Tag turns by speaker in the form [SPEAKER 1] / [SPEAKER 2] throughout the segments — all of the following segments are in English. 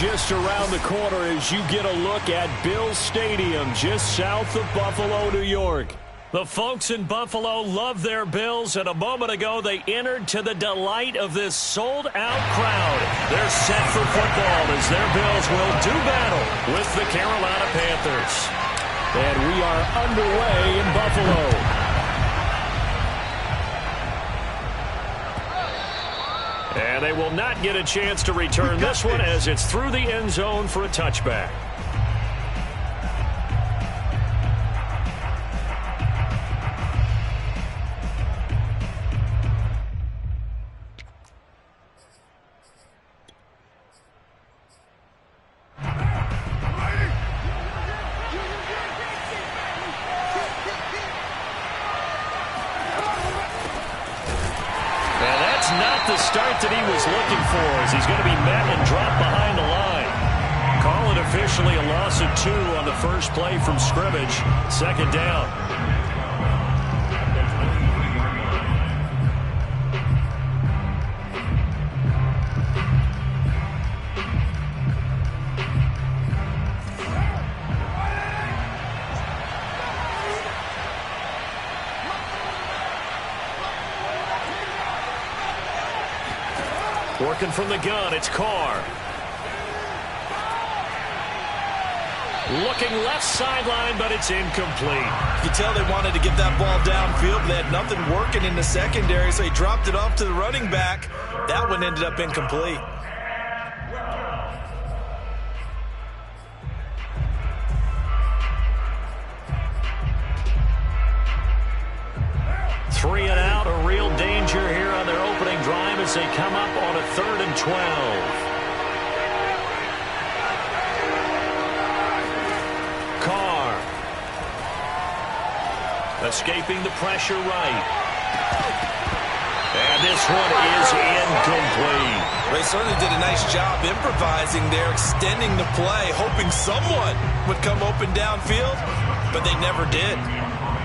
[SPEAKER 1] just around the corner as you get a look at Bills Stadium just south of Buffalo, New York. The folks in Buffalo love their Bills, and a moment ago they entered to the delight of this sold-out crowd. They're set for football as their Bills will do battle with the Carolina Panthers. And we are underway in Buffalo. And they will not get a chance to return this one as it's through the end zone for a touchback. The start that he was looking for as he's going to be met and dropped behind the line. Call it officially a loss of 2 on the first play from scrimmage. Second down. Working from the gun, it's Carr. Looking left sideline, but it's incomplete.
[SPEAKER 2] You can tell they wanted to get that ball downfield, but they had nothing working in the secondary, so he dropped it off to the running back. That one ended up incomplete.
[SPEAKER 1] Three and out, a real danger here on their opening drive as they come up on a 3rd and 12. Carr. Escaping the pressure right. And this one is incomplete.
[SPEAKER 2] They certainly did a nice job improvising there, extending the play, hoping someone would come open downfield, but they never did.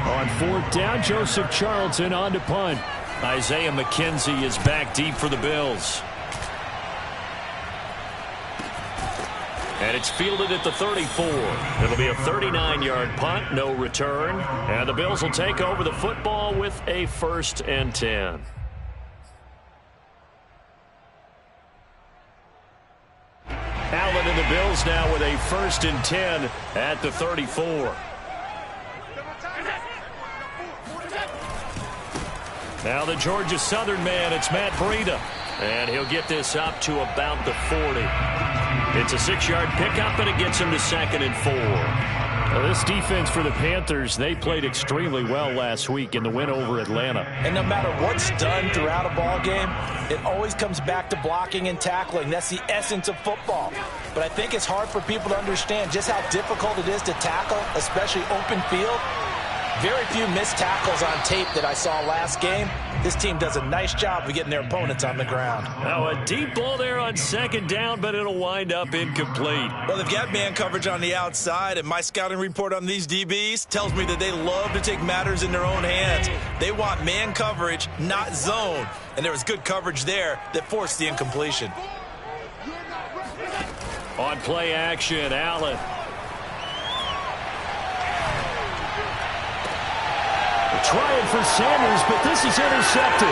[SPEAKER 1] On 4th down, Joseph Charlton on to punt. Isaiah McKenzie is back deep for the Bills. And it's fielded at the 34. It'll be a 39-yard punt, no return. And the Bills will take over the football with a 1st and 10. Allen and the Bills now with a 1st and 10 at the 34. Now the Georgia Southern man, it's Matt Breida. And he'll get this up to about the 40. It's a 6-yard pickup, and it gets him to 2nd and 4. Now this defense for the Panthers, they played extremely well last week in the win over Atlanta.
[SPEAKER 2] And no matter what's done throughout a ball game, it always comes back to blocking and tackling. That's the essence of football. But I think it's hard for people to understand just how difficult it is to tackle, especially open field. Very few missed tackles on tape that I saw last game. This team does a nice job of getting their opponents on the ground.
[SPEAKER 1] Now a deep ball there on 2nd down, but it'll wind up incomplete.
[SPEAKER 2] Well, they've got man coverage on the outside, and my scouting report on these DBs tells me that they love to take matters in their own hands. They want man coverage, not zone. And there was good coverage there that forced the incompletion.
[SPEAKER 1] On play action, Allen. Trying for Sanders, but this is intercepted.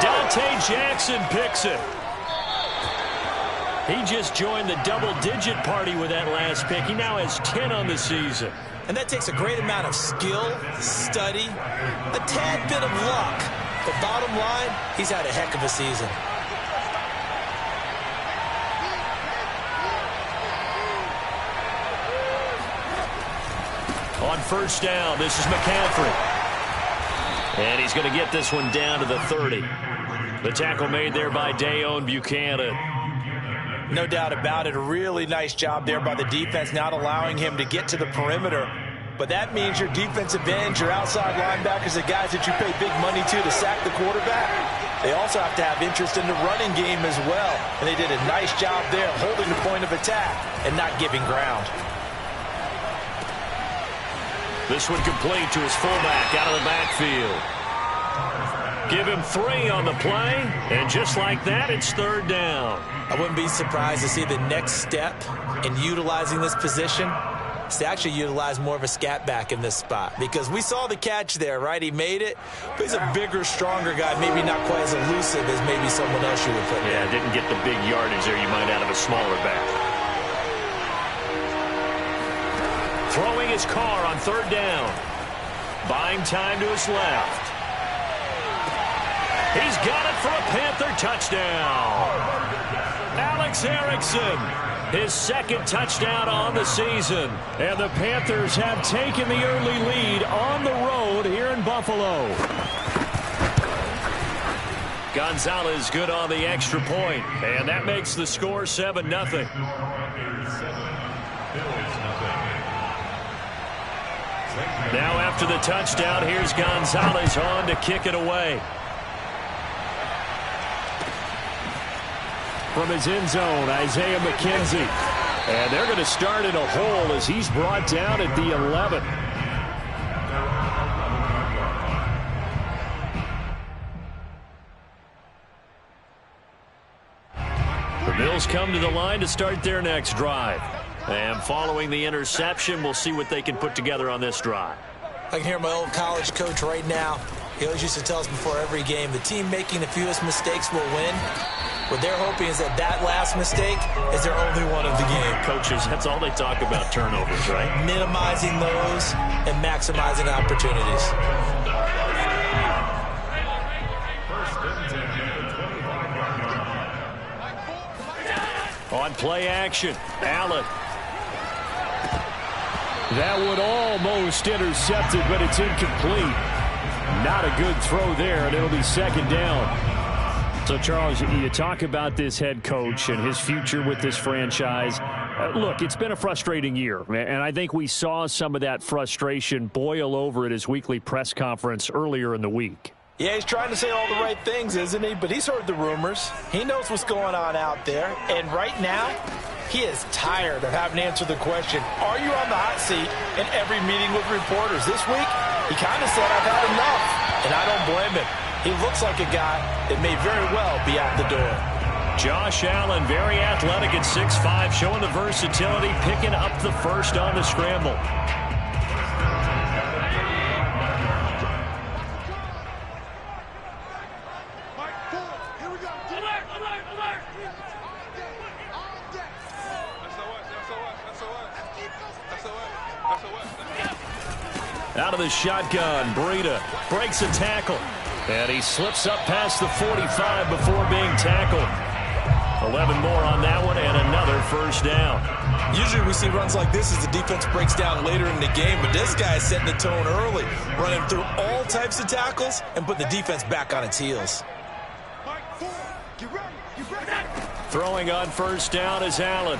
[SPEAKER 1] Dante Jackson picks it. He just joined the double-digit party with that last pick. He now has 10 on the season.
[SPEAKER 2] And that takes a great amount of skill, study, a tad bit of luck. But bottom line, he's had a heck of a season.
[SPEAKER 1] On 1st down, this is McCaffrey. And he's going to get this one down to the 30. The tackle made there by Dayon Buchanan.
[SPEAKER 2] No doubt about it. A really nice job there by the defense, not allowing him to get to the perimeter. But that means your defensive ends, your outside linebackers, the guys that you pay big money to sack the quarterback, they also have to have interest in the running game as well. And they did a nice job there holding the point of attack and not giving ground. This one complete to his fullback out of the backfield.
[SPEAKER 1] Give him 3 on the play, and just like that, it's 3rd down.
[SPEAKER 2] I wouldn't be surprised to see the next step in utilizing this position is to actually utilize more of a scat back in this spot, because we saw the catch there, right? He made it, but he's a bigger, stronger guy, maybe not quite as elusive as maybe someone else you would put there.
[SPEAKER 1] Yeah, didn't get the big yardage there you might out of a smaller back. Throwing his car on 3rd down. Buying time to his left. He's got it for a Panther touchdown. Alex Erickson, his 2nd touchdown on the season. And the Panthers have taken the early lead on the road here in Buffalo. Gonzalez good on the extra point, and that makes the score 7-0. Now after the touchdown, here's Gonzalez on to kick it away. From his end zone, Isaiah McKenzie. And they're going to start in a hole as he's brought down at the 11. The Bills come to the line to start their next drive. And following the interception, we'll see what they can put together on this drive.
[SPEAKER 2] I can hear my old college coach right now. He always used to tell us before every game, the team making the fewest mistakes will win. What they're hoping is that that last mistake is their only one of the game.
[SPEAKER 1] Coaches, that's all they talk about, turnovers, right?
[SPEAKER 2] Minimizing those and maximizing opportunities.
[SPEAKER 1] On play action, Allen. That would almost intercept it, but it's incomplete. Not a good throw there, and it'll be 2nd down. So, Charles, you talk about this head coach and his future with this franchise. Look, it's been a frustrating year, and I think we saw some of that frustration boil over at his weekly press conference earlier in the week.
[SPEAKER 2] Yeah, he's trying to say all the right things, isn't he? But he's heard the rumors. He knows what's going on out there. And right now, he is tired of having to answer the question, are you on the hot seat in every meeting with reporters? This week, he kind of said, I've had enough. And I don't blame him. He looks like a guy that may very well be out the door.
[SPEAKER 1] Josh Allen, very athletic at 6'5", showing the versatility, picking up the first on the scramble. Out of the shotgun, Breida breaks a tackle. And he slips up past the 45 before being tackled. 11 more on that one and another 1st down.
[SPEAKER 2] Usually we see runs like this as the defense breaks down later in the game, but this guy is setting the tone early, running through all types of tackles and putting the defense back on its heels.
[SPEAKER 1] Throwing on 1st down is Allen.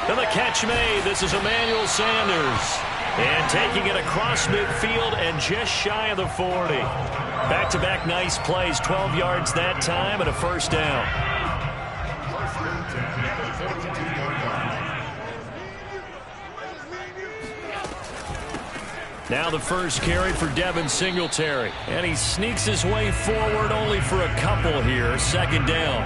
[SPEAKER 1] And the catch made. This is Emmanuel Sanders. And taking it across midfield and just shy of the 40. Back-to-back nice plays, 12 yards that time and a 1st down. Now the first carry for Devin Singletary. And he sneaks his way forward only for a couple here. 2nd down.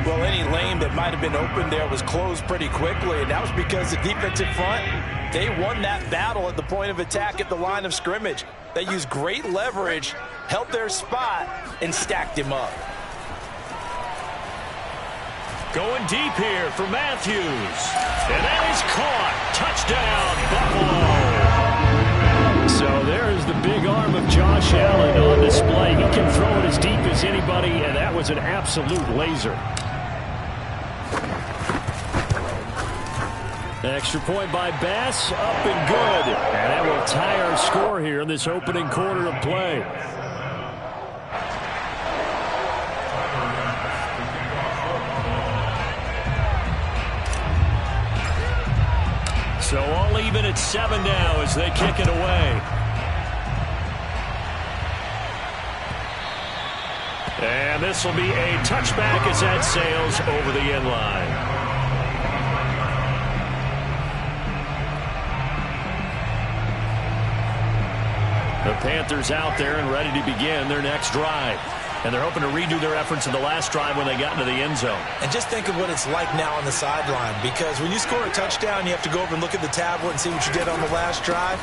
[SPEAKER 2] Well, any lane that might have been open there was closed pretty quickly, and that was because the defensive front, they won that battle at the point of attack at the line of scrimmage. They used great leverage, held their spot, and stacked him up.
[SPEAKER 1] Going deep here for Matthews. And that is caught. Touchdown, Buffalo. So there's the big arm of Josh Allen on display. He can throw it as deep as anybody, and that was an absolute laser. Extra point by Bass, up and good. And that will tie our score here in this opening quarter of play. So all even at 7 now as they kick it away. And this will be a touchback as that sails over the end line. The Panthers out there and ready to begin their next drive. And they're hoping to redo their efforts in the last drive when they got into the end zone.
[SPEAKER 2] And just think of what it's like now on the sideline, because when you score a touchdown, you have to go over and look at the tablet and see what you did on the last drive.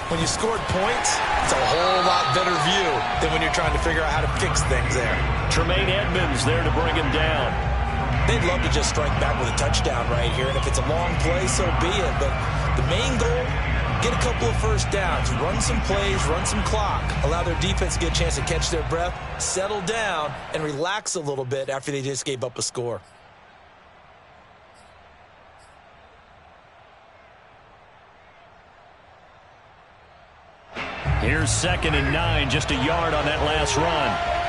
[SPEAKER 2] When you scored points, it's a whole lot better view than when you're trying to figure out how to fix things there.
[SPEAKER 1] Tremaine Edmonds there to bring him down.
[SPEAKER 2] They'd love to just strike back with a touchdown right here, and if it's a long play, so be it. But the main goal, get a couple of first downs, run some plays, run some clock, allow their defense to get a chance to catch their breath, settle down, and relax a little bit after they just gave up a score.
[SPEAKER 1] Here's 2nd and 9, just a yard on that last run.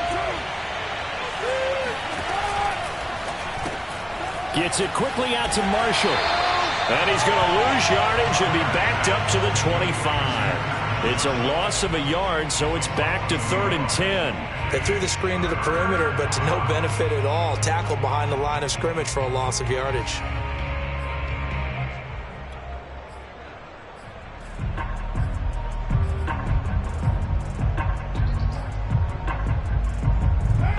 [SPEAKER 1] Gets it quickly out to Marshall. And he's going to lose yardage and be backed up to the 25. It's a loss of a yard, so it's back to 3rd and 10.
[SPEAKER 2] They threw the screen to the perimeter, but to no benefit at all. Tackled behind the line of scrimmage for a loss of yardage.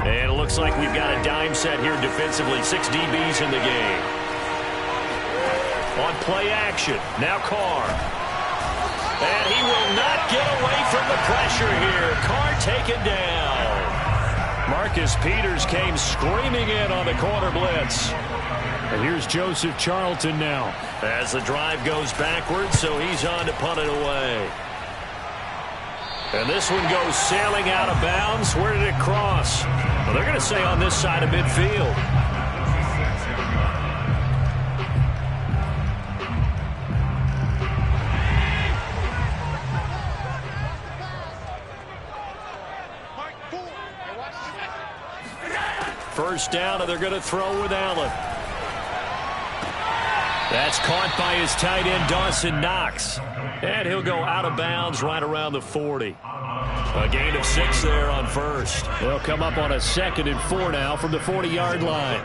[SPEAKER 1] And it looks like we've got a dime set here defensively. 6 DBs in the game. On play action, now Carr. And he will not get away from the pressure here. Carr taken down. Marcus Peters came screaming in on the corner blitz. And here's Joseph Charlton now. As the drive goes backwards, so he's on to punt it away. And this one goes sailing out of bounds. Where did it cross? Well, they're going to say on this side of midfield. First down, and they're going to throw with Allen. That's caught by his tight end, Dawson Knox. And he'll go out of bounds right around the 40. A gain of 6 there on first. They'll come up on a 2nd and 4 now from the 40-yard line.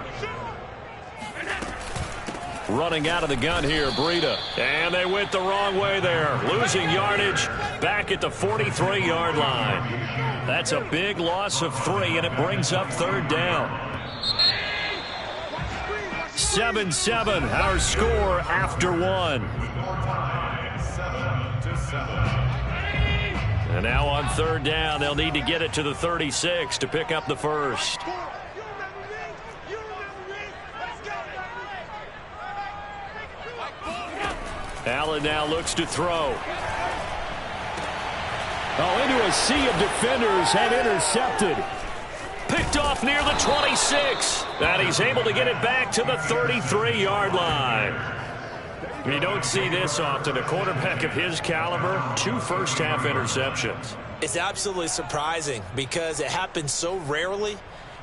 [SPEAKER 1] Running out of the gun here, Breida. And they went the wrong way there. Losing yardage back at the 43-yard line. That's a big loss of 3, and it brings up 3rd down. 7-7, our score after 1. And now on 3rd down, they'll need to get it to the 36 to pick up the first. Allen now looks to throw. Oh, into a sea of defenders and intercepted. Picked off near the 26. And he's able to get it back to the 33-yard line. You don't see this often. A quarterback of his caliber, 2 first-half interceptions.
[SPEAKER 2] It's absolutely surprising because it happens so rarely.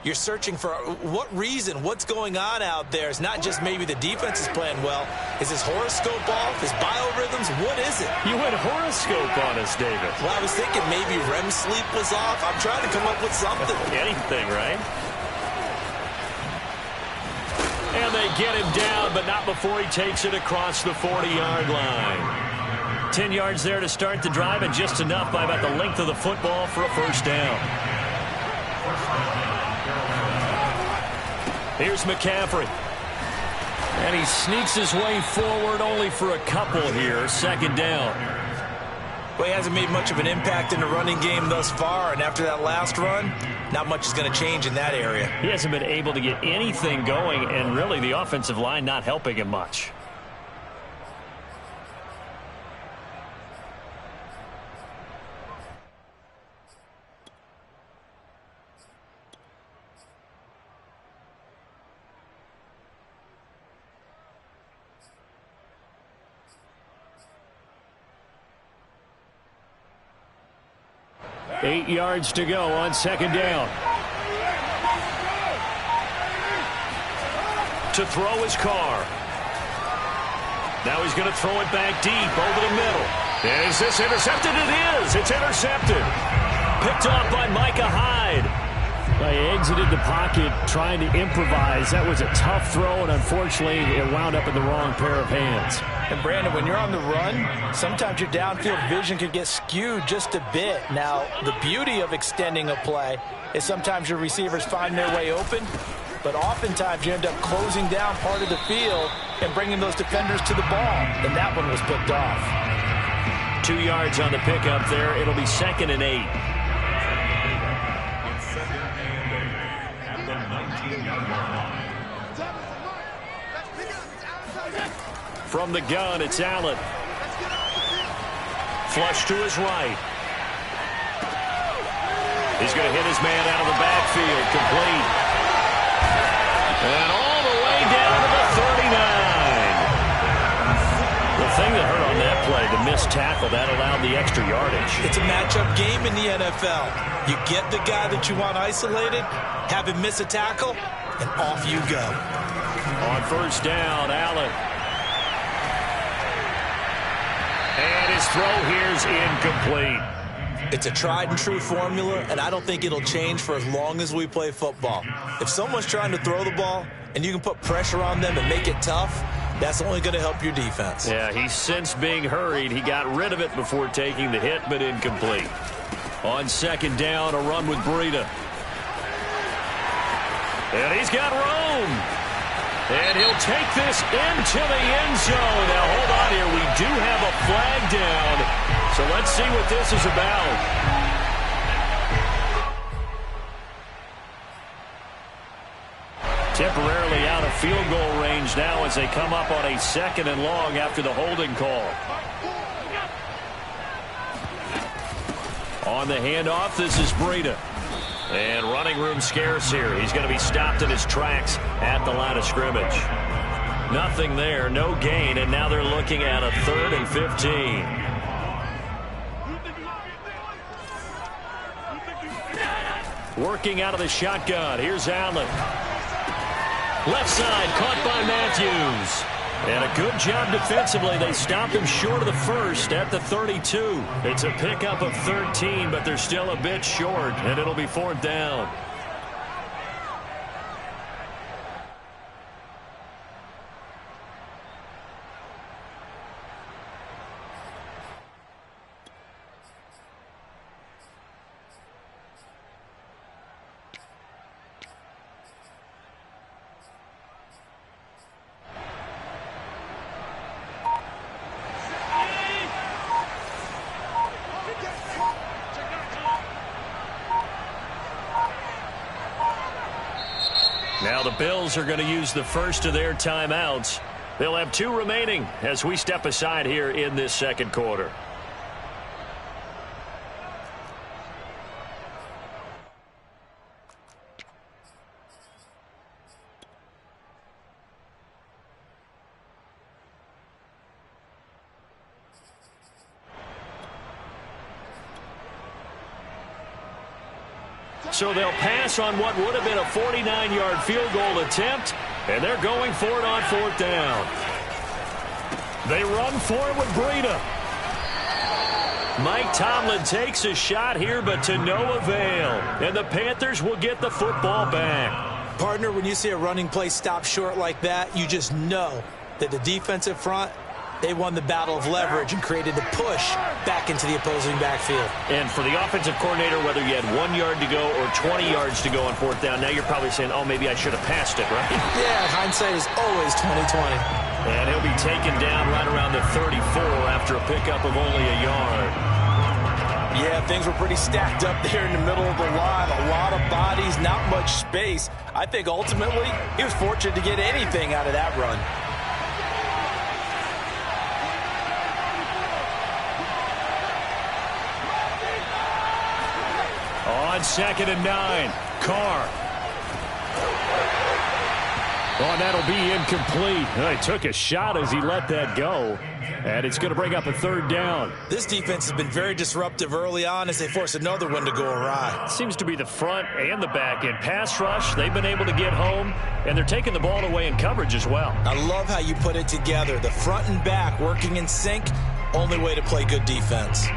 [SPEAKER 2] You're searching for what reason, what's going on out there. It's not just maybe the defense is playing well. Is his horoscope off? His biorhythms? What is it?
[SPEAKER 1] You went horoscope on us, David.
[SPEAKER 2] Well, I was thinking maybe REM sleep was off. I'm trying to come up with something.
[SPEAKER 1] Anything, right? And they get him down, but not before he takes it across the 40-yard line. 10 yards there to start the drive, and just enough by about the length of the football for a first down. Here's McCaffrey. And he sneaks his way forward only for a couple here. 2nd down.
[SPEAKER 2] Well, he hasn't made much of an impact in the running game thus far, and after that last run, not much is going to change in that area.
[SPEAKER 1] He hasn't been able to get anything going, and really the offensive line not helping him much. Eight yards to go on 2nd down. To throw his Carr. Now he's going to throw it back deep over the middle. Is this intercepted? It is. It's intercepted. Picked off by Micah Hyde. He exited the pocket trying to improvise. That was a tough throw, and unfortunately, it wound up in the wrong pair of hands.
[SPEAKER 2] And, Brandon, when you're on the run, sometimes your downfield vision can get skewed just a bit. Now, the beauty of extending a play is sometimes your receivers find their way open, but oftentimes you end up closing down part of the field and bringing those defenders to the ball, and that one was picked off.
[SPEAKER 1] 2 yards on the pickup there. It'll be 2nd and 8. From the gun, it's Allen. Flush to his right. He's going to hit his man out of the backfield. Complete. And all the way down to the 39. The thing that hurt on that play, the missed tackle, that allowed the extra yardage.
[SPEAKER 2] It's a matchup game in the NFL. You get the guy that you want isolated, have him miss a tackle, and off you go.
[SPEAKER 1] On first down, Allen. And his throw here's incomplete.
[SPEAKER 2] It's a tried and true formula, and I don't think it'll change for as long as we play football. If someone's trying to throw the ball and you can put pressure on them and make it tough, that's only going to help your defense.
[SPEAKER 1] Yeah, he's since being hurried. He got rid of it before taking the hit, but incomplete. On second down, a run with Breida. And he's got room. And he'll take this into the end zone. Now, hold on here. We do have a flag down. So let's see what this is about. Temporarily out of field goal range now as they come up on a 2nd and long after the holding call. On the handoff, this is Breida. And running room scarce here. He's going to be stopped in his tracks at the line of scrimmage. Nothing there, no gain, and now they're looking at a 3rd and 15. Working out of the shotgun. Here's Allen. Left side, caught by Matthews. And a good job defensively. They stopped him short of the first at the 32. It's a pickup of 13, but they're still a bit short, and it'll be 4th down. Now the Bills are going to use the first of their timeouts. They'll have 2 remaining as we step aside here in this second quarter. So they'll pass on what would have been a 49-yard field goal attempt, and they're going for it on 4th down. They run for it with Breida. Mike Tomlin takes a shot here, but to no avail. And the Panthers will get the football back.
[SPEAKER 2] Partner, when you see a running play stop short like that, you just know that the defensive front, they won the battle of leverage and created the push back into the opposing backfield.
[SPEAKER 1] And for the offensive coordinator, whether you had 1 yard to go or 20 yards to go on 4th down, now you're probably saying, oh, maybe I should have passed it, right?
[SPEAKER 2] Yeah, hindsight is always 20/20.
[SPEAKER 1] And he'll be taken down right around the 34 after a pickup of only a yard.
[SPEAKER 2] Yeah, things were pretty stacked up there in the middle of the line. A lot of bodies, not much space. I think ultimately he was fortunate to get anything out of that run.
[SPEAKER 1] On 2nd and 9, Carr. Oh, and that'll be incomplete. He took a shot as he let that go, and it's going to bring up a 3rd down.
[SPEAKER 2] This defense has been very disruptive early on as they force another one to go awry.
[SPEAKER 1] Seems to be the front and the back end. Pass rush, they've been able to get home, and they're taking the ball away in coverage as well.
[SPEAKER 2] I love how you put it together. The front and back working in sync, only way to play good defense.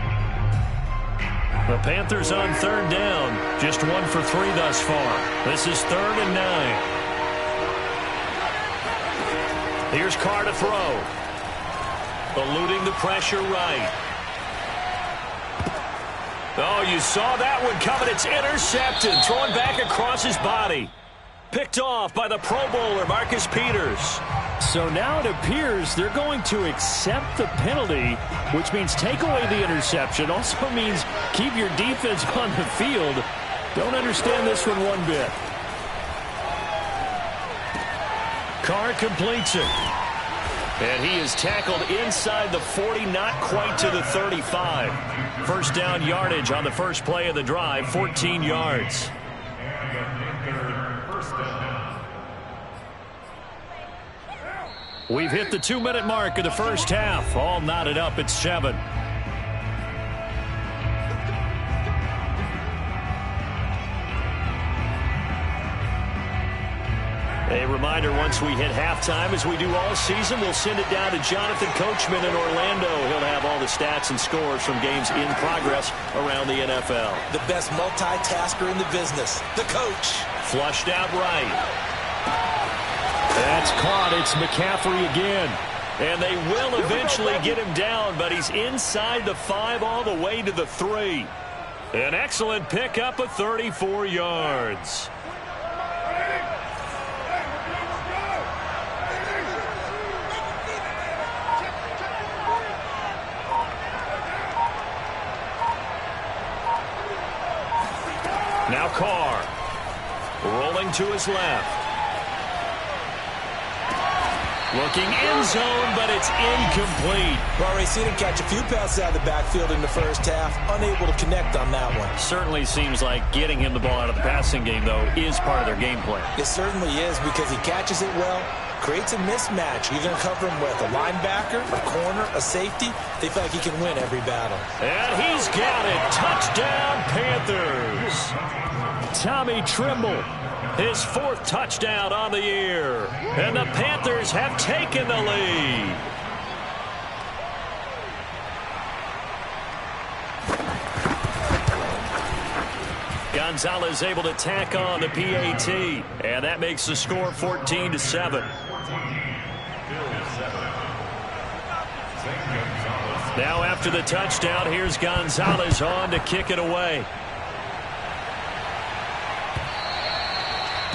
[SPEAKER 1] The Panthers on third down. Just 1 for 3 thus far. This is 3rd and 9. Here's Carr to throw. Eluding the pressure right. Oh, you saw that one coming. It's intercepted. Thrown back across his body. Picked off by the Pro Bowler, Marcus Peters. So now it appears they're going to accept the penalty, which means take away the interception. Also means keep your defense on the field. Don't understand this one bit. Carr completes it. And he is tackled inside the 40, not quite to the 35. First down yardage on the first play of the drive, 14 yards. We've hit the 2-minute mark of the first half. All knotted up at 7. A reminder, once we hit halftime, as we do all season, we'll send it down to Jonathan Coachman in Orlando. He'll have all the stats and scores from games in progress around the NFL.
[SPEAKER 2] The best multitasker in the business, the coach.
[SPEAKER 1] Flushed out right. That's caught. It's McCaffrey again. And they will eventually get him down, but he's inside the 5 all the way to the 3. An excellent pickup of 34 yards. Now Carr, rolling to his left. Looking end zone, but it's incomplete.
[SPEAKER 2] Well, we've seen him catch a few passes out of the backfield in the first half. Unable to connect on that one.
[SPEAKER 1] Certainly seems like getting him the ball out of the passing game, though, is part of their game plan.
[SPEAKER 2] It certainly is, because he catches it well, creates a mismatch. You're going to cover him with a linebacker, a corner, a safety. They feel like he can win every battle.
[SPEAKER 1] And he's got it. Touchdown, Panthers. Tommy Tremble, his 4th touchdown on the year. And the Panthers have taken the lead. Gonzalez able to tack on the PAT. And that makes the score 14-7. Now after the touchdown, here's Gonzalez on to kick it away.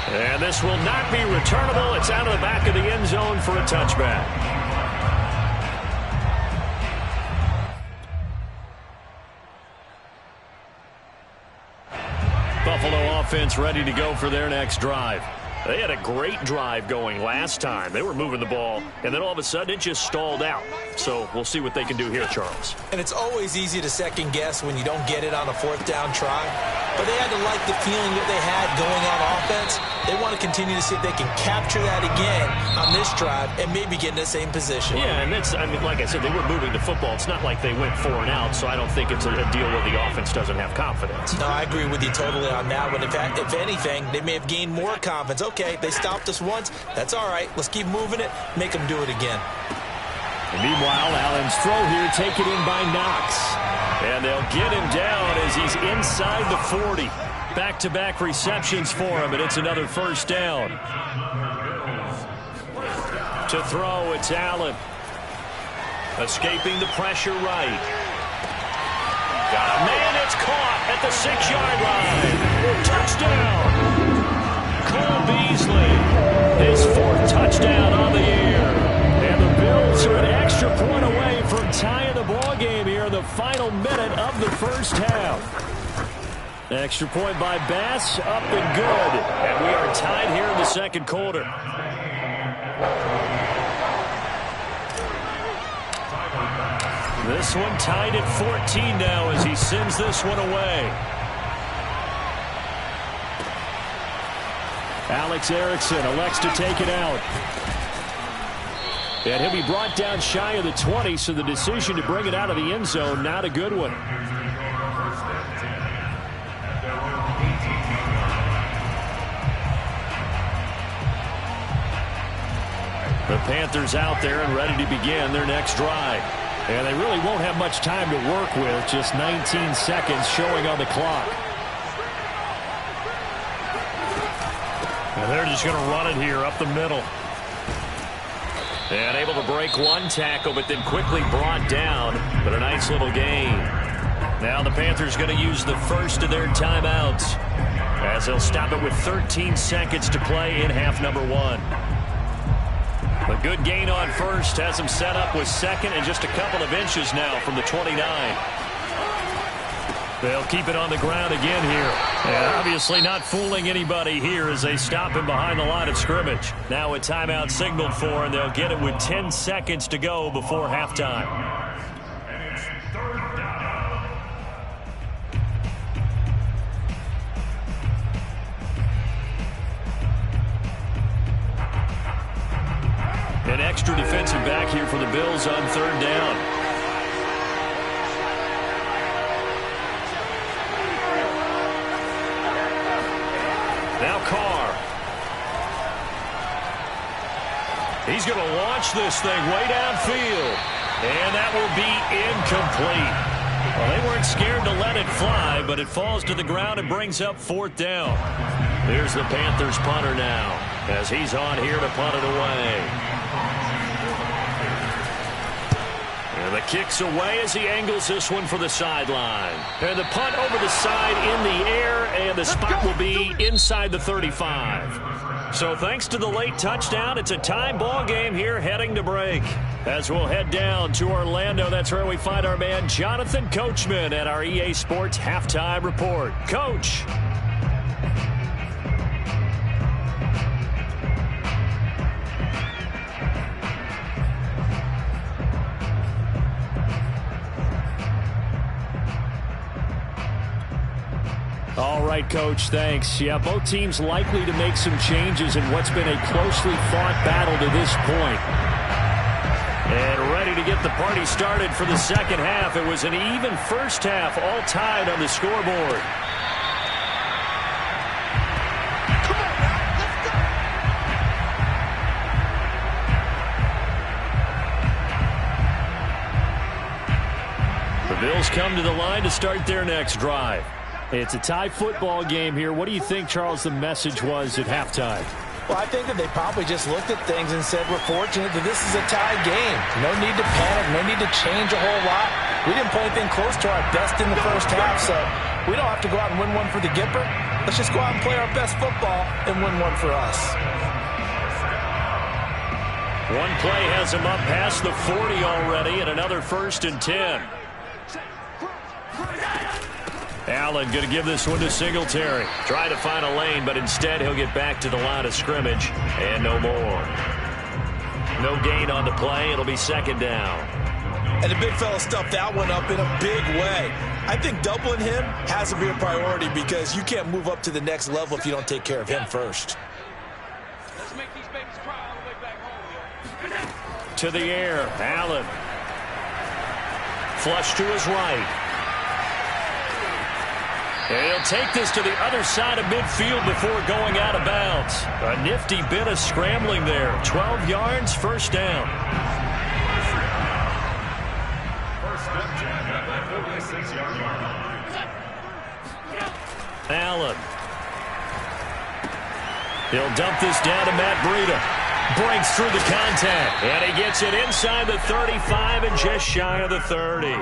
[SPEAKER 1] And this will not be returnable. It's out of the back of the end zone for a touchback. Buffalo offense ready to go for their next drive. They had a great drive going last time. They were moving the ball, and then all of a sudden it just stalled out. So we'll see what they can do here, Charles.
[SPEAKER 2] And it's always easy to second guess when you don't get it on a 4th down try. But they had to like the feeling that they had going on offense. They want to continue to see if they can capture that again on this drive and maybe get in the same position.
[SPEAKER 1] Yeah, and that's, I mean, like I said, they were moving the football. It's not like they went 4 and out, so I don't think it's a deal where the offense doesn't have confidence.
[SPEAKER 2] No, I agree with you totally on that one. If anything, they may have gained more confidence. Okay, they stopped us once. That's all right. Let's keep moving it. Make them do it again.
[SPEAKER 1] And meanwhile, Allen's throw here taken in by Knox. And they'll get him down as he's inside the 40. Back-to-back receptions for him, and it's another first down. To throw, it's Allen. Escaping the pressure right. Got a man, it's caught at the 6-yard line. Touchdown! Cole Beasley, his 4th touchdown on the year. And the Bills are an extra point away from tying the ball game here in the final minute of the first half. Extra point by Bass, up and good. And we are tied here in the second quarter. This one tied at 14 now as he sends this one away. Alex Erickson elects to take it out. And he'll be brought down shy of the 20, so the decision to bring it out of the end zone, not a good one. The Panthers out there and ready to begin their next drive. And they really won't have much time to work with, just 19 seconds showing on the clock. And they're just going to run it here up the middle. And able to break one tackle, but then quickly brought down. But a nice little gain. Now the Panthers going to use the first of their timeouts, as they'll stop it with 13 seconds to play in half number 1. A good gain on first has them set up with second and just a couple of inches now from the 29. They'll keep it on the ground again here. And obviously not fooling anybody here as they stop him behind the line of scrimmage. Now a timeout signaled for, and they'll get it with 10 seconds to go before halftime. An extra defensive back here for the Bills on third down. Now Carr. He's going to launch this thing way downfield. And that will be incomplete. Well, they weren't scared to let it fly, but it falls to the ground and brings up fourth down. Here's the Panthers punter now, as he's on here to punt it away. And the kick's away as he angles this one for the sideline. And the punt over the side in the air, and the spot will be inside the 35. So thanks to the late touchdown, it's a tie ball game here heading to break. As we'll head down to Orlando, that's where we find our man Jonathan Coachman at our EA Sports Halftime Report. Coach. All right, Coach, thanks. Yeah, both teams likely to make some changes in what's been a closely fought battle to this point. And ready to get the party started for the second half. It was an even first half, all tied on the scoreboard. The Bills come to the line to start their next drive. It's a tie football game here. What do you think, Charles, the message was at halftime?
[SPEAKER 2] Well, I think that they probably just looked at things and said, we're fortunate that this is a tie game. No need to panic, no need to change a whole lot. We didn't play anything close to our best in the first half, so we don't have to go out and win one for the Gipper. Let's just go out and play our best football and win one for us.
[SPEAKER 1] One play has him up past the 40 already, and another 1st and 10. Allen going to give this one to Singletary. Try to find a lane, but instead he'll get back to the line of scrimmage. And no more. No gain on the play. It'll be second down.
[SPEAKER 2] And the big fella stuffed that one up in a big way. I think doubling him has to be a priority because you can't move up to the next level if you don't take care of him first.
[SPEAKER 3] Let's make these babies cry all the way back home.
[SPEAKER 1] To the air. Allen. Flush to his right. And he'll take this to the other side of midfield before going out of bounds. A nifty bit of scrambling there. 12 yards, first down. Allen. He'll dump this down to Matt Breida. Breaks through the contact. And he gets it inside the 35 and just shy of the 30.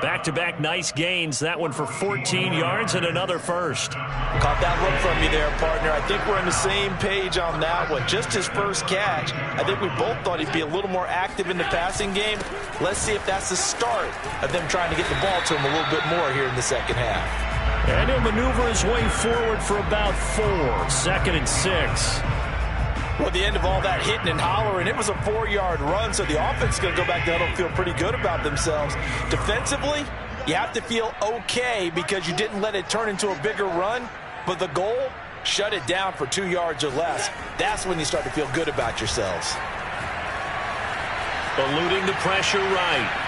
[SPEAKER 1] Back-to-back nice gains. That one for 14 yards and another first.
[SPEAKER 2] Caught that look from you there, partner. I think we're on the same page on that one. Just his first catch. I think we both thought he'd be a little more active in the passing game. Let's see if that's the start of them trying to get the ball to him a little bit more here in the second half.
[SPEAKER 1] And he'll maneuver his way forward for about 4. 2nd and 6.
[SPEAKER 2] Well, at the end of all that hitting and hollering, it was a 4-yard run, so the offense is going to go back down and feel pretty good about themselves. Defensively, you have to feel okay because you didn't let it turn into a bigger run, but the goal, shut it down for 2 yards or less. That's when you start to feel good about yourselves.
[SPEAKER 1] Eluding the pressure right.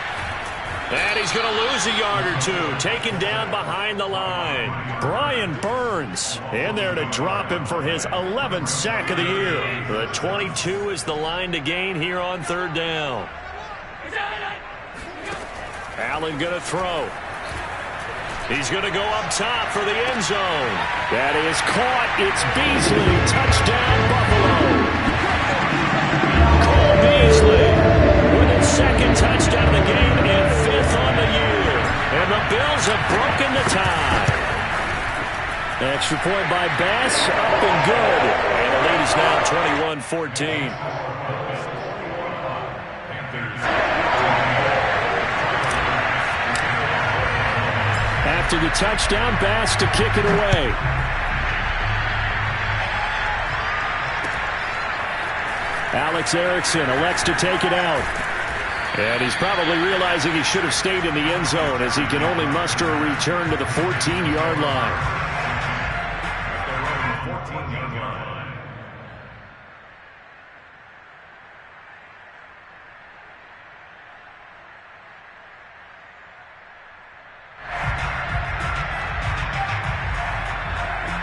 [SPEAKER 1] And he's going to lose a yard or two. Taken down behind the line. Brian Burns in there to drop him for his 11th sack of the year. The 22 is the line to gain here on third down. Allen going to throw. He's going to go up top for the end zone. That is caught. It's Beasley. Touchdown, Buffalo. Cole Beasley with his second touchdown of the game and 5th on the year. And the Bills have broken the tie. Extra point by Bass, up and good. And the lead is now 21-14. After the touchdown, Bass to kick it away. Alex Erickson elects to take it out. And he's probably realizing he should have stayed in the end zone as he can only muster a return to the 14-yard line.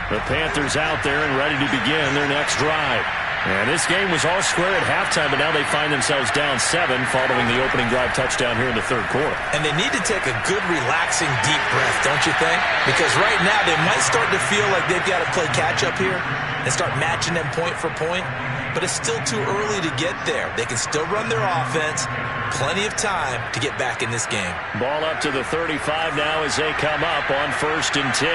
[SPEAKER 1] The Panthers out there and ready to begin their next drive. And this game was all square at halftime, but now they find themselves down 7 following the opening drive touchdown here in the third quarter.
[SPEAKER 2] And they need to take a good, relaxing, deep breath, don't you think? Because right now they might start to feel like they've got to play catch-up here and start matching them point for point. But it's still too early to get there. They can still run their offense. Plenty of time to get back in this game.
[SPEAKER 1] Ball up to the 35 now as they come up on 1st and 10.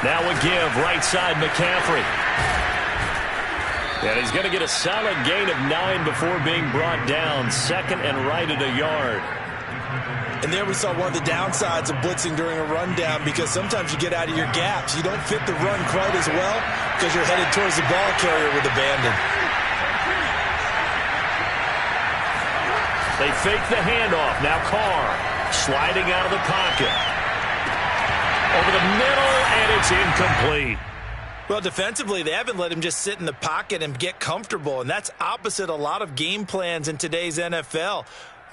[SPEAKER 1] Now a give, right side, McCaffrey. And he's going to get a solid gain of 9 before being brought down. 2nd and right at a yard.
[SPEAKER 2] And there we saw one of the downsides of blitzing during a rundown, because sometimes you get out of your gaps. You don't fit the run quite as well because you're headed towards the ball carrier with abandon.
[SPEAKER 1] They fake the handoff. Now Carr sliding out of the pocket. Over the middle, and it's incomplete.
[SPEAKER 2] Well, defensively, they haven't let him just sit in the pocket and get comfortable, and that's opposite a lot of game plans in today's NFL.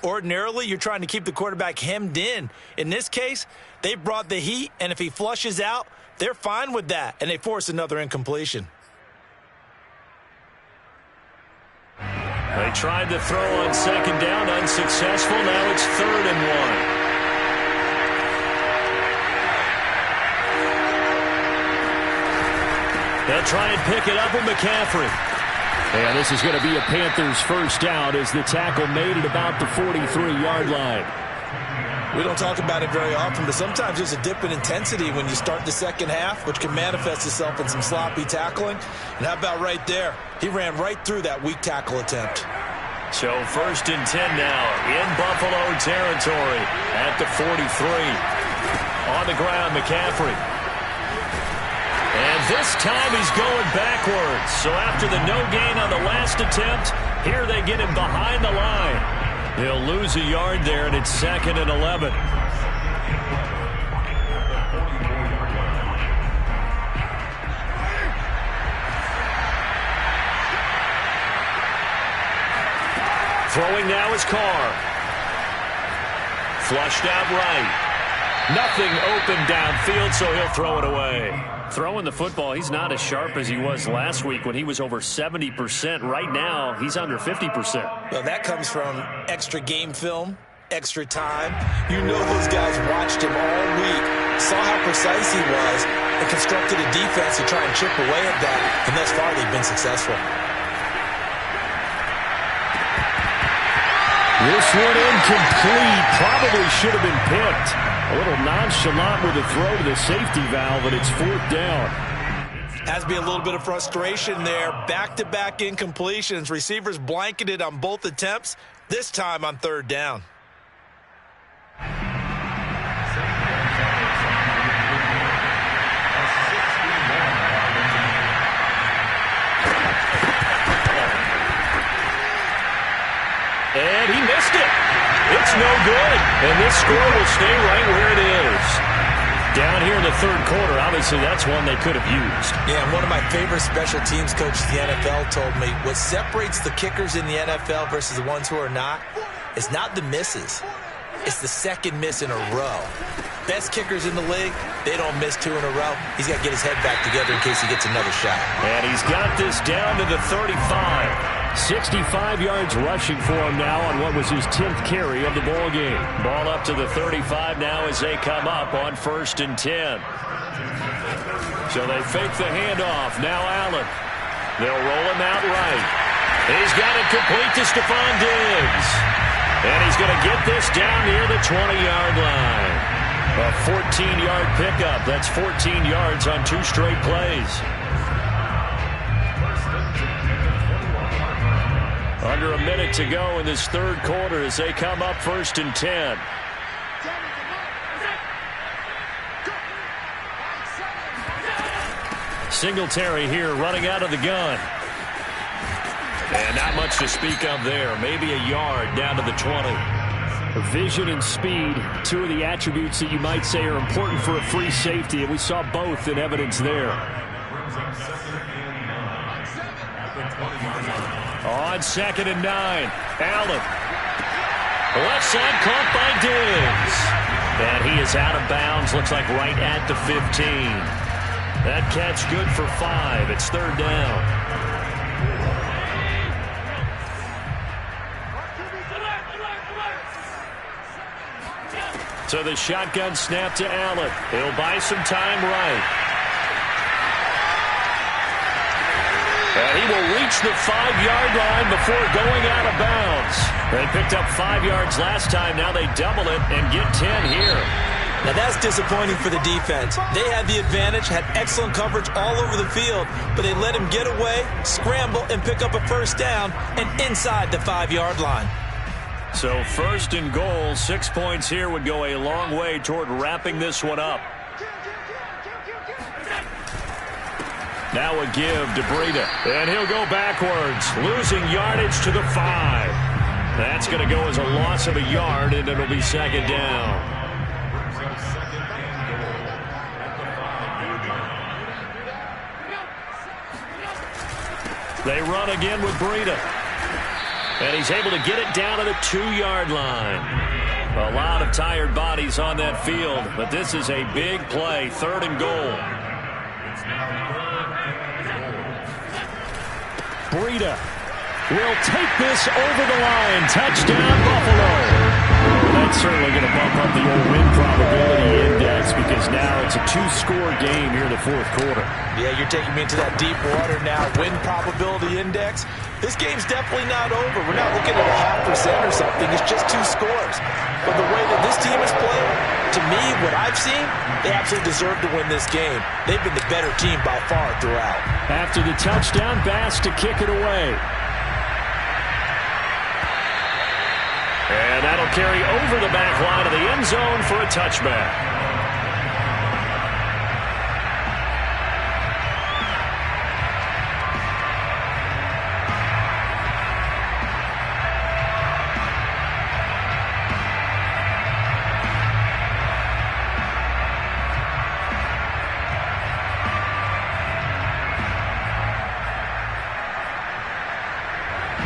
[SPEAKER 2] Ordinarily, you're trying to keep the quarterback hemmed in. In this case, they brought the heat, and if he flushes out, they're fine with that, and they force another incompletion.
[SPEAKER 1] They tried to throw on 2nd down, unsuccessful. Now it's 3rd and 1. They'll try and pick it up with McCaffrey. And this is going to be a Panthers first down as the tackle made at about the 43-yard line.
[SPEAKER 2] We don't talk about it very often, but sometimes there's a dip in intensity when you start the second half, which can manifest itself in some sloppy tackling. And how about right there? He ran right through that weak tackle attempt.
[SPEAKER 1] So 1st and 10 now in Buffalo territory at the 43. On the ground, McCaffrey. And this time he's going backwards. So after the no gain on the last attempt, here they get him behind the line. He'll lose a yard there, and it's 2nd and 11. Throwing now is Carr. Flushed out right. Nothing open downfield, so he'll throw it away. Throwing the football, he's not as sharp as he was last week when he was over 70%. Right now, he's under 50%.
[SPEAKER 2] Well, that comes from extra game film, extra time. You know those guys watched him all week, saw how precise he was, and constructed a defense to try and chip away at that. And thus far, they've been successful.
[SPEAKER 1] This one incomplete. Probably should have been picked. A little nonchalant with a throw to the safety valve, and it's 4th down.
[SPEAKER 2] Has to be a little bit of frustration there. Back-to-back incompletions. Receivers blanketed on both attempts, this time on 3rd down.
[SPEAKER 1] And he missed it. It's no good. And this score will stay right where it is. Down here in the third quarter, obviously that's one they could have used.
[SPEAKER 2] Yeah, and one of my favorite special teams coaches in the NFL told me what separates the kickers in the NFL versus the ones who are not is not the misses. It's the second miss in a row. best kickers in the league, they don't miss 2 in a row. He's got to get his head back together in case he gets another shot.
[SPEAKER 1] And he's got this down to the 35. 65 yards rushing for him now on what was his 10th carry of the ball game. Ball up to the 35 now as they come up on 1st and 10. So they fake the handoff. Now Allen. They'll roll him out right. He's got it complete to Stephon Diggs. And he's going to get this down near the 20-yard line. A 14-yard pickup. That's 14 yards on 2 straight plays. Under a minute to go in this 3rd quarter as they come up 1st and 10. Singletary here running out of the gun. And not much to speak of there. Maybe a yard down to the 20. Vision and speed, 2 of the attributes that you might say are important for a free safety, and we saw both in evidence there. On 2nd and 9, Allen. Left side caught by Diggs. And he is out of bounds, looks like right at the 15. That catch good for 5. It's 3rd down. So the shotgun snap to Allen. He'll buy some time right. And he will reach the 5-yard line before going out of bounds. They picked up 5 yards last time. Now they double it and get 10 here.
[SPEAKER 2] Now that's disappointing for the defense. They had the advantage, had excellent coverage all over the field, but they let him get away, scramble, and pick up a 1st down and inside the 5-yard line.
[SPEAKER 1] So 1st and goal, 6 points here would go a long way toward wrapping this one up. Now a give to Breida, and he'll go backwards, losing yardage to the 5. That's going to go as a loss of a yard, and it'll be 2nd down. They run again with Breida. And he's able to get it down to the 2-yard line. A lot of tired bodies on that field, but this is a big play, 3rd and goal. Breida will take this over the line. Touchdown, Buffalo. That's certainly going to bump up the old win probability index because now it's a 2-score game here in the 4th quarter.
[SPEAKER 2] Yeah, you're taking me into that deep water now. Win probability index. This game's definitely not over. We're not looking at a 0.5% or something. It's just 2 scores. But the way that this team is playing, to me, what I've seen, they absolutely deserve to win this game. They've been the better team by far throughout.
[SPEAKER 1] After the touchdown, Bass to kick it away. And that'll carry over the back line of the end zone for a touchback.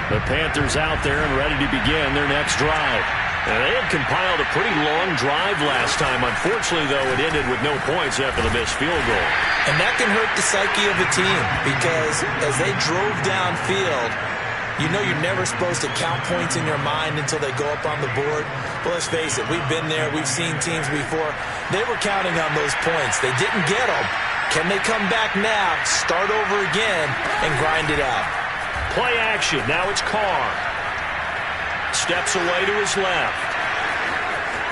[SPEAKER 1] The Panthers out there and ready to begin their next drive. And they had compiled a pretty long drive last time. Unfortunately, though, it ended with no points after the missed field goal.
[SPEAKER 2] And that can hurt the psyche of a team because as they drove downfield, you know you're never supposed to count points in your mind until they go up on the board. But let's face it, we've been there. We've seen teams before. They were counting on those points. They didn't get them. Can they come back now, start over again, and grind it out?
[SPEAKER 1] Play action. Now it's Carr. Steps away to his left.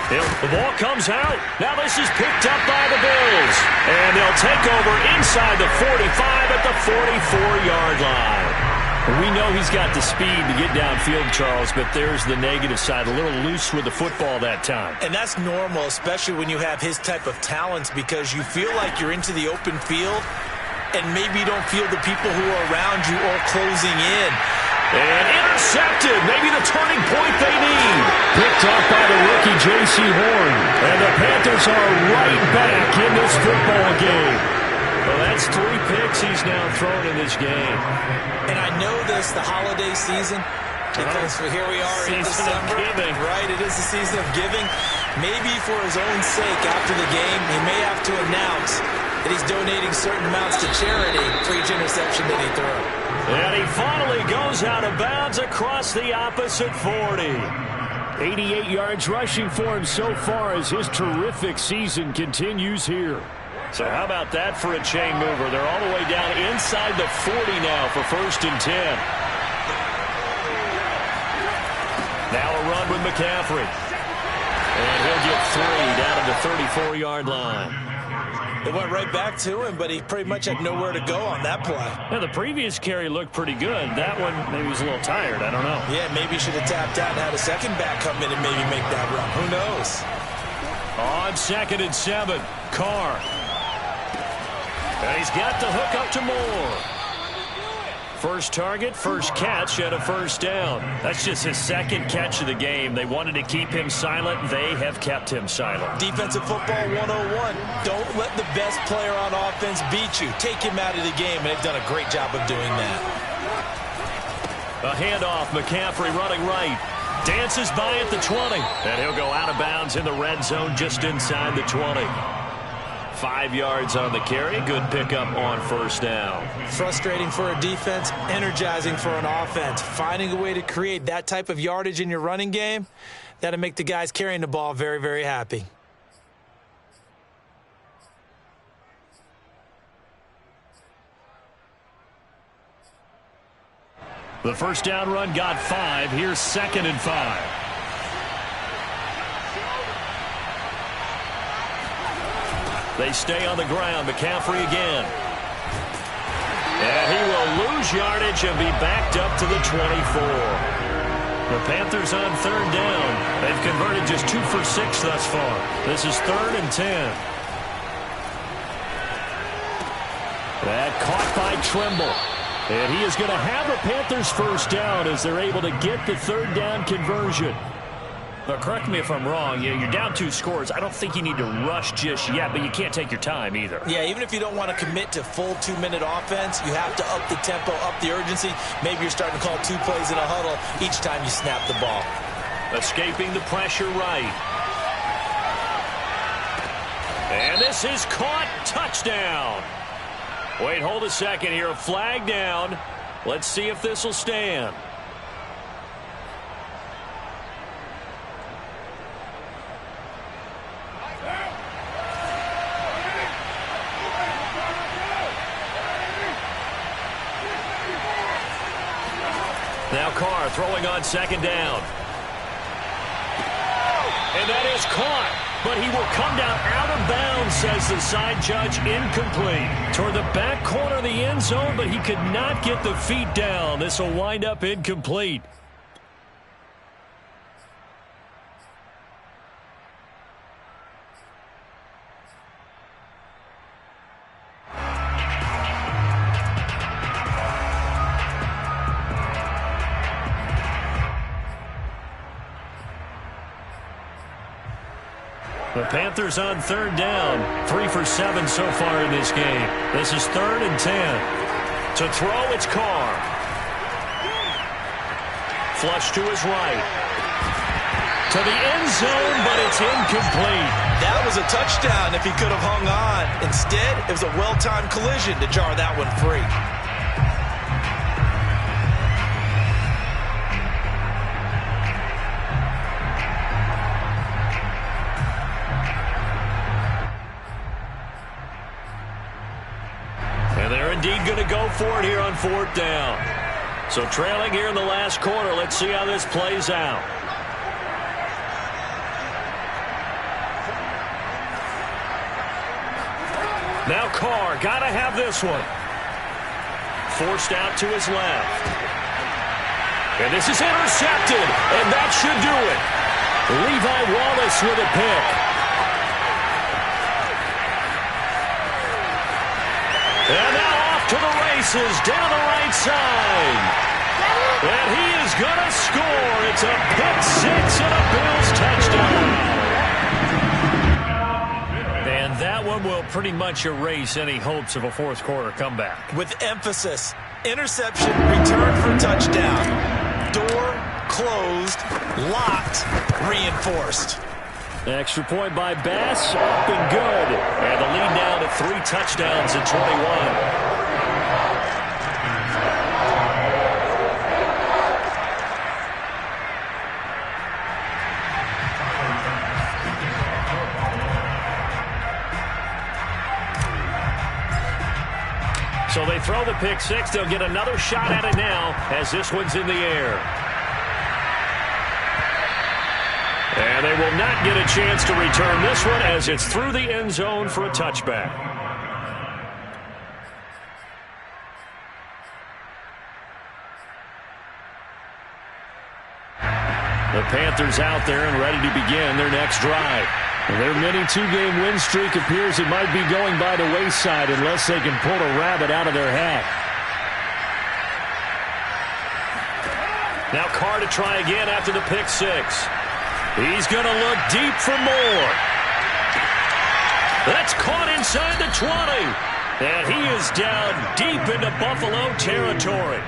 [SPEAKER 1] The ball comes out. Now this is picked up by the Bills. And they'll take over inside the 45 at the 44-yard line. We know he's got the speed to get downfield, Charles, but there's the negative side. A little loose with the football that time.
[SPEAKER 2] And that's normal, especially when you have his type of talents, because you feel like you're into the open field and maybe you don't feel the people who are around you or closing in.
[SPEAKER 1] And intercepted. Maybe the turning point they need. Picked up by the rookie J.C. Horn. And the Panthers are right back in this football game. Well, that's 3 picks he's now thrown in this game.
[SPEAKER 2] And I know this, the holiday season, because here we are in December. Right, it is the season of giving. Maybe for his own sake after the game, he may have to announce that he's donating certain amounts to charity for each interception that he threw.
[SPEAKER 1] And he finally goes out of bounds across the opposite 40. 88 yards rushing for him so far as his terrific season continues here. So how about that for a chain mover? They're all the way down inside the 40 now for 1st and 10. Now a run with McCaffrey. And he'll get 3 down at the 34-yard line.
[SPEAKER 2] They went right back to him, but he pretty much had nowhere to go on that play.
[SPEAKER 1] Yeah, the previous carry looked pretty good. That one, maybe he was a little tired. I don't know.
[SPEAKER 2] Yeah, maybe he should have tapped out and had a second back come in and maybe make that run. Who knows?
[SPEAKER 1] On 2nd and 7, Carr. And he's got the hook up to Moore. First target, first catch, and a 1st down. That's just his 2nd catch of the game. They wanted to keep him silent. They have kept him silent.
[SPEAKER 2] Defensive football 101. Don't let the best player on offense beat you. Take him out of the game, and they've done a great job of doing that.
[SPEAKER 1] A handoff, McCaffrey running right. Dances by at the 20. And he'll go out of bounds in the red zone just inside the 20. 5 yards on the carry. Good pickup on 1st down.
[SPEAKER 2] Frustrating for a defense, energizing for an offense. Finding a way to create that type of yardage in your running game, that'll make the guys carrying the ball very, very happy.
[SPEAKER 1] The 1st down run got 5. Here's 2nd and 5. They stay on the ground. McCaffrey again. And he will lose yardage and be backed up to the 24. The Panthers on 3rd down. They've converted just 2 for 6 thus far. This is 3rd and 10. That caught by Trimble. And he is going to have the Panthers 1st down as they're able to get the 3rd down conversion. But correct me if I'm wrong, you're down 2 scores. I don't think you need to rush just yet, but you can't take your time either.
[SPEAKER 2] Yeah, even if you don't want to commit to full 2-minute offense, you have to up the tempo, up the urgency. Maybe you're starting to call 2 plays in a huddle each time you snap the ball.
[SPEAKER 1] Escaping the pressure right. And this is caught. Touchdown. Wait, hold a second here. A flag down. Let's see if this will stand. Now Carr throwing on 2nd down. And that is caught. But he will come down out of bounds, says the side judge. Incomplete. Toward the back corner of the end zone, but he could not get the feet down. This will wind up incomplete. The Panthers on 3rd down. 3 for 7 so far in this game. This is 3rd and 10. To throw, it's Carr. Flush to his right. To the end zone, but it's incomplete.
[SPEAKER 2] That was a touchdown if he could have hung on. Instead, it was a well-timed collision to jar that one free.
[SPEAKER 1] And they're indeed going to go for it here on 4th down. So trailing here in the last quarter. Let's see how this plays out. Now Carr, got to have this one. Forced out to his left. And this is intercepted, and that should do it. Levi Wallace with a pick. And now off to the races, down the right side. And he is going to score. It's a pick 6 and a Bills touchdown. And that one will pretty much erase any hopes of a 4th quarter comeback.
[SPEAKER 2] With emphasis, interception, return for touchdown. Door closed, locked, reinforced.
[SPEAKER 1] Extra point by Bass, up and good. And the lead now to 3 touchdowns at 21. So they throw the pick six. They'll get another shot at it now as this one's in the air. And they will not get a chance to return this one as it's through the end zone for a touchback. The Panthers out there and ready to begin their next drive. Their mini 2-game win streak appears it might be going by the wayside unless they can pull a rabbit out of their hat. Now Carr to try again after the pick six. He's going to look deep for more. That's caught inside the 20. And he is down deep into Buffalo territory.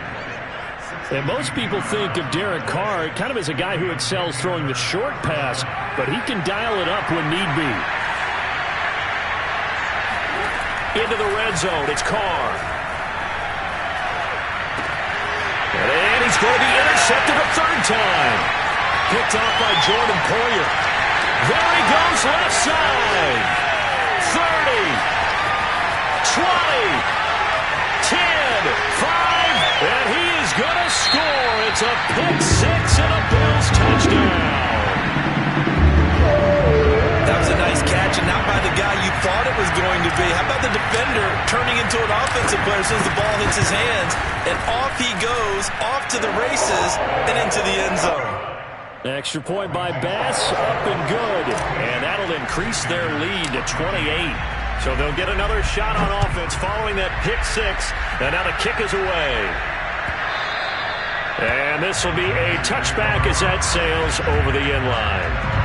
[SPEAKER 1] And most people think of Derek Carr kind of as a guy who excels throwing the short pass, but he can dial it up when need be. Into the red zone, it's Carr. And he's going to be intercepted a third time. Picked off by Jordan Poyer. There he goes left side. 30, 20, 10, 5, and he is going to score. It's a pick six and a Bills touchdown.
[SPEAKER 2] That was a nice catch, and not by the guy you thought it was going to be. How about the defender turning into an offensive player as soon as the ball hits his hands, and off he goes, off to the races, and into the end zone.
[SPEAKER 1] Extra point by Bass, up and good. And that'll increase their lead to 28. So they'll get another shot on offense following that pick six. And now the kick is away. And this will be a touchback as that sails over the end line.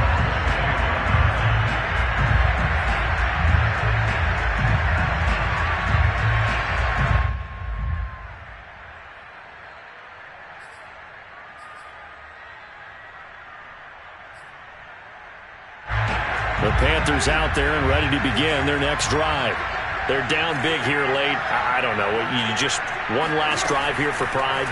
[SPEAKER 1] The Panthers out there and ready to begin their next drive. They're down big here late. I don't know. You just one last drive here for pride?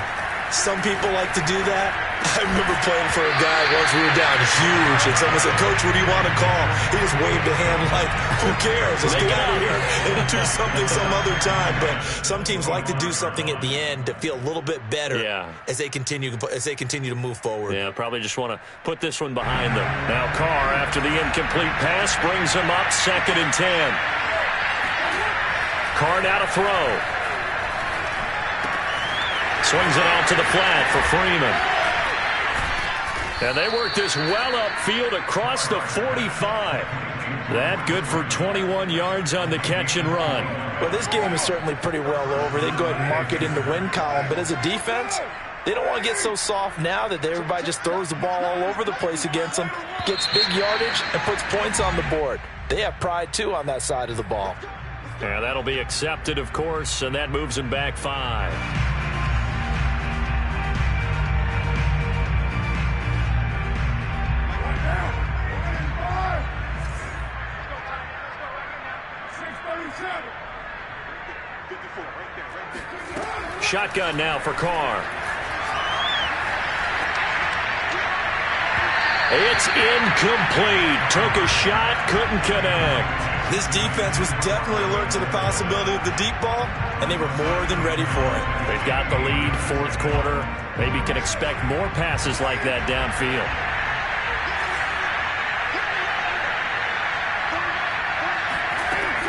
[SPEAKER 2] Some people like to do that. I remember playing for a guy once we were down huge, and someone said, "Coach, what do you want to call?" He just waved a hand like, who cares? Let's get out of here and do something some other time. But some teams like to do something at the end to feel a little bit better as they continue to move forward.
[SPEAKER 1] Yeah, probably just want to put this one behind them. Now Carr, after the incomplete pass, brings him up 2nd and 10. Carr now to throw. Swings it out to the flat for Freeman. And they work this well upfield across the 45. That good for 21 yards on the catch and run.
[SPEAKER 2] Well, this game is certainly pretty well over. They go ahead and mark it in the win column. But as a defense, they don't want to get so soft now that everybody just throws the ball all over the place against them, gets big yardage, and puts points on the board. They have pride, too, on that side of the ball.
[SPEAKER 1] Yeah, that'll be accepted, of course, and that moves them back 5. Shotgun now for Carr. It's incomplete. Took a shot, couldn't connect.
[SPEAKER 2] This defense was definitely alert to the possibility of the deep ball, and they were more than ready for it.
[SPEAKER 1] They've got the lead, 4th quarter. Maybe can expect more passes like that downfield.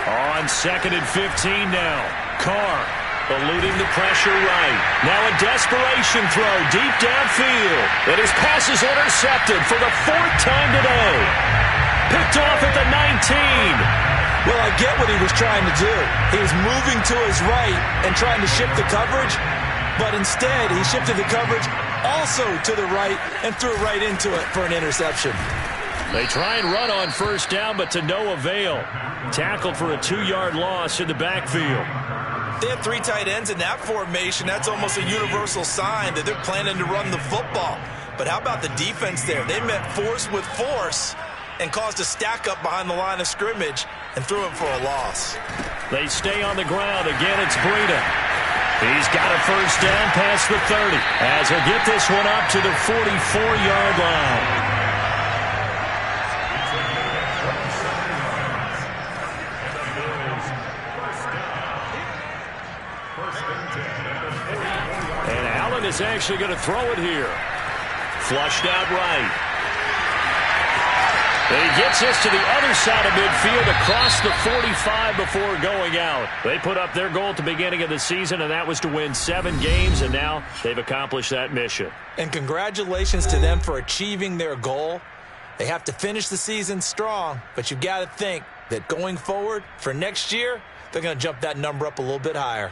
[SPEAKER 1] On 2nd and 15 now. Carr eluding the pressure right. Now a desperation throw deep downfield. And his pass is intercepted for the 4th time today. Picked off at the 19.
[SPEAKER 2] Well, I get what he was trying to do. He was moving to his right and trying to shift the coverage. But instead, he shifted the coverage also to the right and threw right into it for an interception.
[SPEAKER 1] They try and run on 1st down, but to no avail. Tackled for a 2-yard loss in the backfield.
[SPEAKER 2] They have 3 tight ends in that formation. That's almost a universal sign that they're planning to run the football. But how about the defense there? They met force with force and caused a stack up behind the line of scrimmage and threw him for a loss.
[SPEAKER 1] They stay on the ground. Again, it's Breida. He's got a first down past the 30 as he'll get this one up to the 44-yard line. And Allen is actually going to throw it here. Flushed out right. And he gets this to the other side of midfield across the 45 before going out. They put up their goal at the beginning of the season, and that was to win 7 games, and now they've accomplished that mission.
[SPEAKER 2] And congratulations to them for achieving their goal. They have to finish the season strong, but you've got to think that going forward for next year, they're going to jump that number up a little bit higher.